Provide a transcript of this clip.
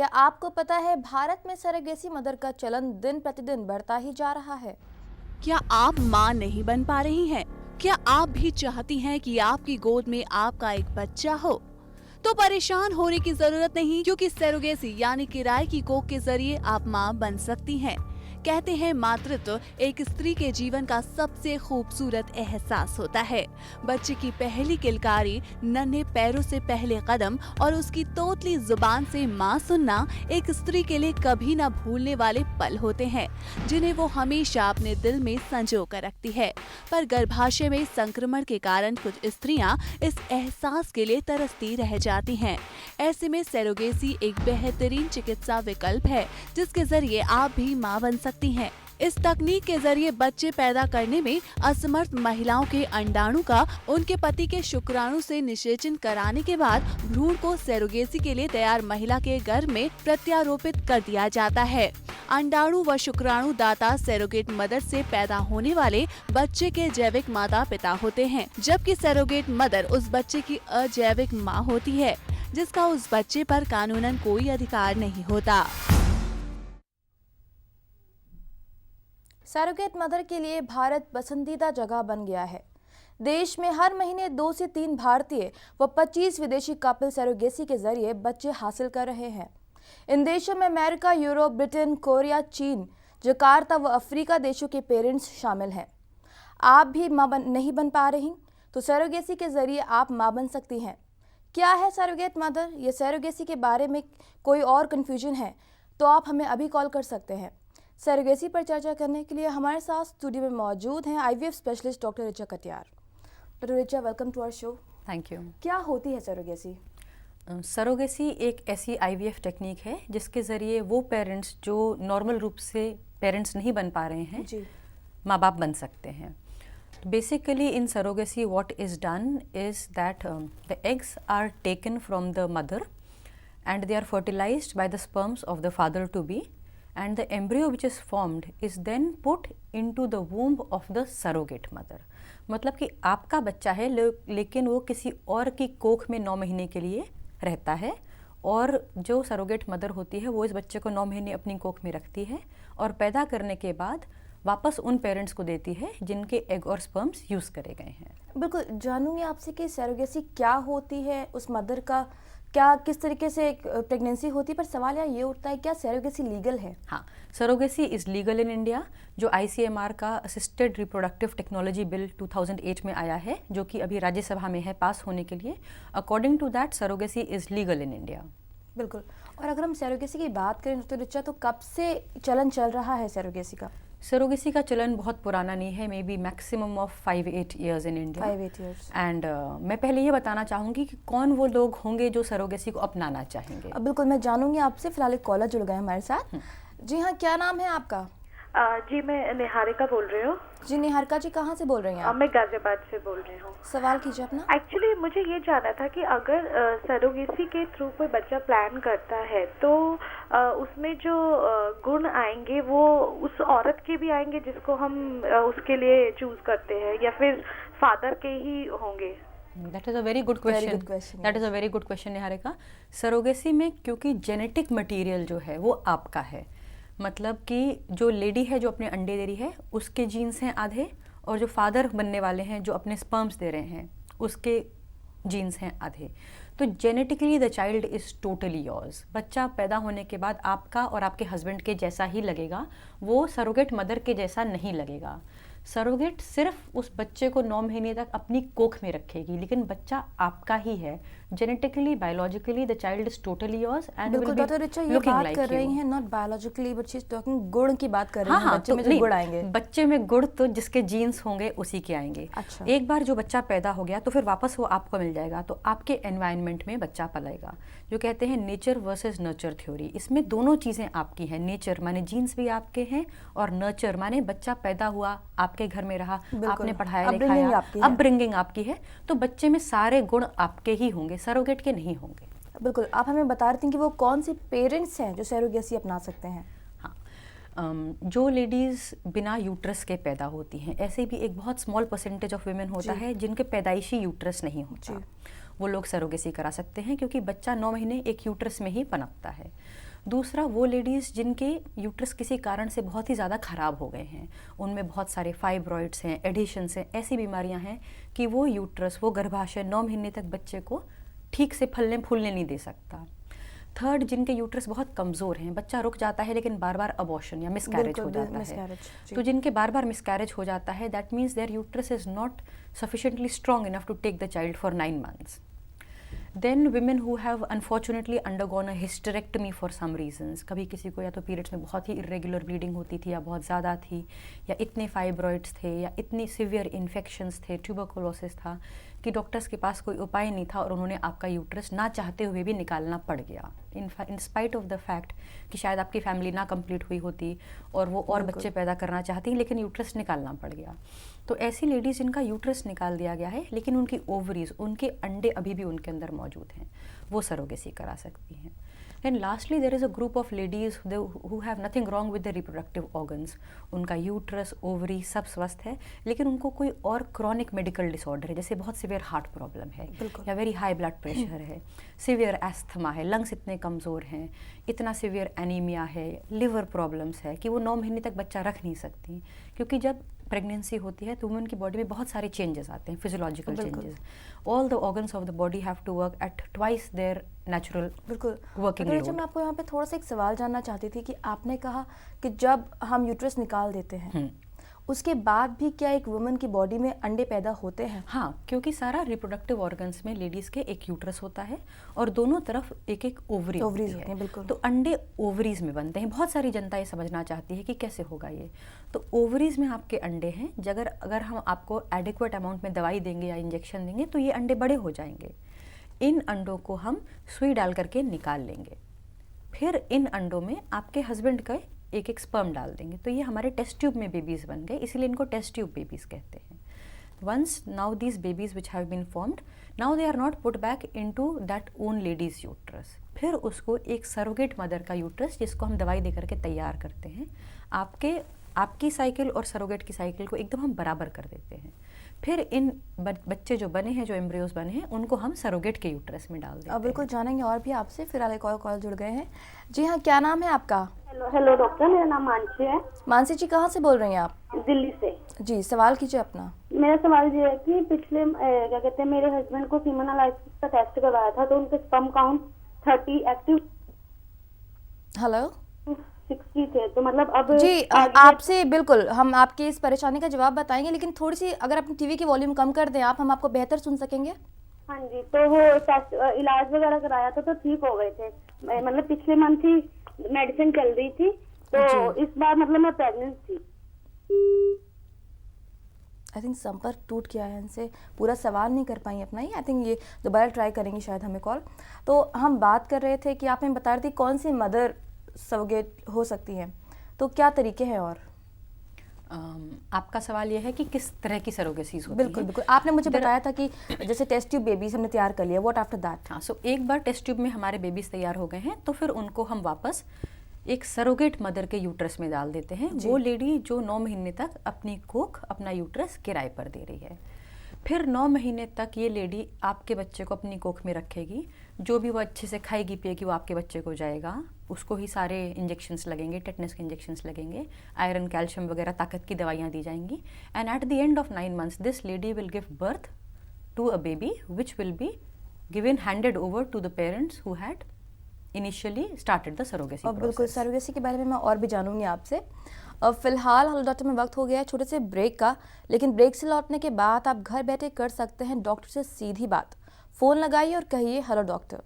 क्या आपको पता है भारत में सरोगेसी मदर का चलन दिन प्रतिदिन बढ़ता ही जा रहा है। क्या आप मां नहीं बन पा रही हैं? क्या आप भी चाहती हैं कि आपकी गोद में आपका एक बच्चा हो? तो परेशान होने की जरूरत नहीं, क्योंकि सरोगेसी यानी किराए की कोख के जरिए आप मां बन सकती हैं। कहते हैं मातृत्व एक स्त्री के जीवन का सबसे खूबसूरत एहसास होता है। बच्चे की पहली किलकारी, नन्हे पैरों से पहले कदम और उसकी तोतली जुबान से माँ सुनना एक स्त्री के लिए कभी न भूलने वाले पल होते हैं, जिन्हें वो हमेशा अपने दिल में संजो कर रखती है। पर गर्भाशय में संक्रमण के कारण कुछ स्त्रियां इस एहसास के लिए तरसती रह जाती हैं। ऐसे में सरोगेसी एक बेहतरीन चिकित्सा विकल्प है, जिसके जरिए आप भी मां बन सकती हैं। इस तकनीक के जरिए बच्चे पैदा करने में असमर्थ महिलाओं के अंडाणु का उनके पति के शुक्राणु से निषेचन कराने के बाद भ्रूण को सरोगेसी के लिए तैयार महिला के गर्भ में प्रत्यारोपित कर दिया जाता है। अंडाणु व शुक्राणु दाता सरोगेट मदर से पैदा होने वाले बच्चे के जैविक माता पिता होते हैं, जबकि सरोगेट मदर उस बच्चे की अजैविक माँ होती है, जिसका उस बच्चे पर कानूनन कोई अधिकार नहीं होता। सरोगेट मदर के लिए भारत पसंदीदा जगह बन गया है। देश में हर महीने 2 से 3 भारतीय व 25 विदेशी कपल सरोगेसी के जरिए बच्चे हासिल कर रहे हैं। इन देशों में अमेरिका, यूरोप, ब्रिटेन, कोरिया, चीन, जकार्ता व अफ्रीका देशों के पेरेंट्स शामिल हैं। आप भी नहीं बन पा रही तो सरोगेसी के जरिए आप मां बन सकती हैं। क्या है सरोगेट मदर? ये सरोगेसी के बारे में कोई और कन्फ्यूजन है तो आप हमें अभी कॉल कर सकते हैं। सरोगेसी पर चर्चा करने के लिए हमारे साथ स्टूडियो में मौजूद हैं IVF specialist doctor Richa Katiyar. Doctor Richa, welcome to our show. Thank you. क्या होती है सरोगेसी? सरोगेसी एक ऐसी आईवीएफ टेक्निक है जिसके ज़रिए वो पेरेंट्स जो नॉर्मल रूप से पेरेंट्स नहीं बन पा रहे हैं, माँ बाप बन सकते हैं। Basically in surrogacy what is done is that the eggs are taken from the mother and they are fertilized by the sperms of the father to be, and the embryo which is formed is then put into the womb of the surrogate mother। मतलब कि आपका बच्चा है लेकिन वो किसी और की कोख में 9 महीने के लिए रहता है, और जो सरोगेट मदर होती है वो इस बच्चे को 9 महीने अपनी कोख में रखती है और पैदा करने के बाद वापस उन पेरेंट्स को देती है जिनके एग और स्पर्म्स यूज़ करे गए हैं। बिल्कुल, जानूंगी आपसे कि सरोगेसी क्या होती है, उस मदर का क्या किस तरीके से प्रेगनेंसी होती है, पर सवाल यहाँ ये उठता है क्या सरोगेसी लीगल है? हाँ, surrogacy is legal in India. जो ICMR का असिस्टेड रिप्रोडक्टिव टेक्नोलॉजी बिल 2008 में आया है, जो कि अभी राज्यसभा में है पास होने के लिए, according to that surrogacy is legal in India. बिल्कुल। और अगर हम सरोगेसी की बात करें तो रिचा, तो कब से चलन चल रहा है सरोगेसी का? सरोगेसी का चलन बहुत पुराना नहीं है, may be maximum of 5-8 years in India. 5-8 years. And मैं पहले ये बताना चाहूँगी कि कौन वो लोग होंगे जो सरोगेसी को अपनाना चाहेंगे। बिल्कुल, मैं जानूंगी आपसे। फिलहाल एक कॉलर जुड़ गए हमारे साथ। जी हाँ, क्या नाम है आपका? जी, मैं निहारिका बोल रही हूँ। जी निहारिका जी, कहाँ से बोल रही हैं आप? मैं गाजियाबाद से बोल रही हूँ। सवाल कीजिए अपना। एक्चुअली मुझे ये जानना था कि अगर सरोगेसी के थ्रू कोई बच्चा प्लान करता है तो उसमें जो गुण आएंगे वो उस औरत के भी आएंगे जिसको हम उसके लिए चूज करते हैं, या फिर फादर के ही होंगे? That is a very good question. That is a very good question Niharika. Surrogacy में क्योंकि जेनेटिक मटेरियल जो है वो आपका है, मतलब कि जो लेडी है जो अपने अंडे दे रही है उसके जीन्स हैं आधे, और जो फादर बनने वाले हैं जो अपने स्पर्म्स दे रहे हैं उसके जीन्स हैं आधे। तो genetically the child is totally yours. बच्चा पैदा होने के बाद आपका और आपके हस्बैंड के जैसा ही लगेगा, वो सरोगेट मदर के जैसा नहीं लगेगा। सरोगेट सिर्फ उस बच्चे को 9 महीने तक अपनी कोख में रखेगी, लेकिन बच्चा आपका ही है। Genetically, biologically the child is totally yours and बिल्कुल डॉक्टर रिचा, ये बात कर रही हैं not biologically but she is talking गुड़ की बात कर रही हैं। हाँ, बच्चे में जो गुड़ आएंगे, बच्चे में गुड़ तो जिसके जीन्स होंगे उसी के आएंगे। अच्छा। एक बार जो बच्चा पैदा हो गया तो फिर वापस वो आपको मिल जाएगा, तो आपके एनवायरनमेंट में बच्चा पलेगा। जो कहते हैं नेचर वर्सेस नर्चर थ्योरी, इसमें दोनों चीज़ें आपकी हैं। नेचर माने जीन्स भी आपके हैं, और नर्चर माने बच्चा पैदा हुआ, आपके घर में रहा, आपने पढ़ाया लिखाया, अपब्रिंगिंग आपकी है, तो बच्चे में सारे गुण आपके ही होंगे, सरोगेट के नहीं होंगे। बिल्कुल। आप हमें बता रही थी कि वो कौन से पेरेंट्स हैं जो सरोगेसी अपना सकते हैं? हाँ, जो लेडीज़ बिना यूट्रस के पैदा होती हैं, ऐसे भी एक बहुत स्मॉल परसेंटेज ऑफ वुमेन होता है जिनके पैदाइशी यूट्रस नहीं होता, वो लोग सरोगेसी करा सकते हैं, क्योंकि बच्चा 9 महीने एक यूट्रस में ही पनपता है। दूसरा, वो लेडीज़ जिनके यूट्रस किसी कारण से बहुत ही ज़्यादा ख़राब हो गए हैं, उनमें बहुत सारे फाइब्रॉइड्स हैं, एडिशंस हैं, ऐसी बीमारियां हैं कि वो यूट्रस, वो गर्भाशय 9 महीने तक बच्चे को ठीक से फलने फूलने नहीं दे सकता। थर्ड, जिनके यूट्रस बहुत कमज़ोर हैं, बच्चा रुक जाता है लेकिन बार बार अबॉर्शन या मिसकैरेज हो जाता है। तो जिनके बार बार मिसकैरेज हो जाता है, that means their uterus is not sufficiently strong enough to take the child for 9 months। Then women who have unfortunately undergone a hysterectomy for some reasons, कभी किसी को या तो पीरियड्स में बहुत ही इरेगुलर ब्लीडिंग होती थी या बहुत ज़्यादा थी, या इतने फाइब्रॉइड्स थे, या इतनी सीवियर इन्फेक्शंस थे, ट्यूबरकुलोसिस था कि डॉक्टर्स के पास कोई उपाय नहीं था और उन्होंने आपका यूट्रस ना चाहते हुए भी निकालना पड़ गया, in spite of the fact कि शायद आपकी फैमिली ना कंप्लीट हुई होती और वो और बच्चे पैदा करना चाहती, लेकिन यूट्रस निकालना पड़ गया। तो ऐसी लेडीज़ जिनका यूट्रस निकाल दिया गया है लेकिन उनकी ओवरीज, उनके अंडे अभी भी उनके अंदर मौजूद हैं, वो सरोगेसी करा सकती हैं। And lastly there is a group of ladies who have nothing wrong with the reproductive organs, उनका यूट्रस, ओवरी सब स्वस्थ है, लेकिन उनको कोई और क्रॉनिक मेडिकल डिसऑर्डर है, जैसे बहुत सीवियर हार्ट प्रॉब्लम है या वेरी हाई ब्लड प्रेशर है, सीवियर एस्थमा है, लंग्स इतने कमज़ोर हैं, इतना सीवियर एनीमिया है, लिवर प्रॉब्लम्स है कि वो 9 महीने तक बच्चा रख नहीं सकती, क्योंकि जब प्रेगनेंसी होती है तो वुमेन की बॉडी में बहुत सारे चेंजेस आते हैं, physiological changes. All the organs of the body have to work at twice their natural working load. मैं आपको यहाँ पे थोड़ा सा एक सवाल जानना चाहती थी कि आपने कहा कि जब हम यूट्रस निकाल देते हैं उसके बाद भी क्या एक वुमन की बॉडी में अंडे पैदा होते हैं? हाँ, क्योंकि सारा रिप्रोडक्टिव ऑर्गन्स में लेडीज़ के एक यूट्रस होता है और दोनों तरफ एक एक ओवरीज होती है। बिल्कुल। तो अंडे ओवरीज में बनते हैं। बहुत सारी जनता ये समझना चाहती है कि कैसे होगा ये। तो ओवरीज में आपके अंडे हैं, अगर हम आपको एडिक्वेट अमाउंट में दवाई देंगे या इंजेक्शन देंगे तो ये अंडे बड़े हो जाएंगे। इन अंडों को हम सुई डाल करके निकाल लेंगे, फिर इन अंडों में आपके हस्बैंड का एक एक स्पर्म डाल देंगे, तो ये हमारे टेस्ट ट्यूब में बेबीज़ बन गए, इसीलिए इनको टेस्ट ट्यूब बेबीज़ कहते हैं। Once now these babies which have been formed, now they are not put back into that own ladies uterus, फिर उसको एक सरोगेट मदर का यूट्रस, जिसको हम दवाई दे करके तैयार करते हैं, आपकी साइकिल और सरोगेट की साइकिल को एकदम हम बराबर कर देते हैं। फिर इन बच्चे जो बने हैं, जो एम्ब्रियोज बने हैं, उनको हम सरोगेट के यूट्रस में डाल देते हैं। बिल्कुल जानेंगे और भी आपसे। फिलहाल एक और कॉल जुड़ गए हैं। जी हाँ, क्या नाम है आपका? हेलो डॉक्टर, मेरा नाम मानसी है। मानसी जी, कहाँ से बोल रही हैं आप? दिल्ली से। जी, सवाल कीजिए अपना। मेरा सवाल ये है कि पिछले क्या कहते हैं, मेरे हस्बैंड को सीमन एनालिसिस का टेस्ट करवाया था तो उनके स्पर्म काउंट 30 एक्टिव हेलो 60 थे, तो मतलब अब जी आपसे बिल्कुल हम आपकी इस परेशानी का जवाब बताएंगे, लेकिन थोड़ी सी अगर अपनी टीवी की वॉल्यूम कम कर दें आप, हम आपको बेहतर सुन सकेंगे। हाँ जी, तो वो इलाज वगैरह कराया था तो ठीक हो गए थे, मतलब पिछले मंथ ही मेडिसिन चल रही थी, तो इस बार मतलब मैं प्रेग्नेंट थी। आई थिंक संपर्क टूट गया है, इनसे पूरा सवाल नहीं कर पाई अपना ही। आई थिंक ये दोबारा ट्राई करेंगे शायद हमें कॉल। तो हम बात कर रहे थे कि आप हमें बता रही थी कौन सी मदर सरोगेट हो सकती हैं, तो क्या तरीके हैं? और आपका सवाल यह है कि किस तरह की सरोगेसीज होती बिल्कुल है? बिल्कुल, आपने मुझे बताया था कि जैसे टेस्ट ट्यूब बेबीज हमने तैयार कर लिया, व्हाट आफ्टर दैट? हाँ, सो एक बार टेस्ट ट्यूब में हमारे बेबीज तैयार हो गए हैं तो फिर उनको हम वापस एक सरोगेट मदर के यूट्रस में डाल देते हैं। वो लेडी जो 9 महीने तक अपनी कोख, अपना यूट्रस किराए पर दे रही है, फिर 9 महीने तक ये लेडी आपके बच्चे को अपनी कोख में रखेगी। जो भी वो अच्छे से खाएगी पिएगी वो आपके बच्चे को जाएगा, उसको ही सारे इंजेक्शंस लगेंगे, टेटनस के इंजेक्शंस लगेंगे, आयरन, कैल्शियम वगैरह ताकत की दवाइयाँ दी जाएंगी। And at the end of 9 months this lady will give birth to a baby which will be given handed over to the parents who had initially started the surrogacy. और बिल्कुल surrogacy के बारे में मैं और भी जानूंगी आपसे। फिलहाल हेलो डॉक्टर में वक्त हो गया है छोटे से ब्रेक का, लेकिन ब्रेक से लौटने के बाद आप घर बैठे कर सकते हैं डॉक्टर से सीधी बात। फ़ोन लगाइए और कहिए हेलो डॉक्टर।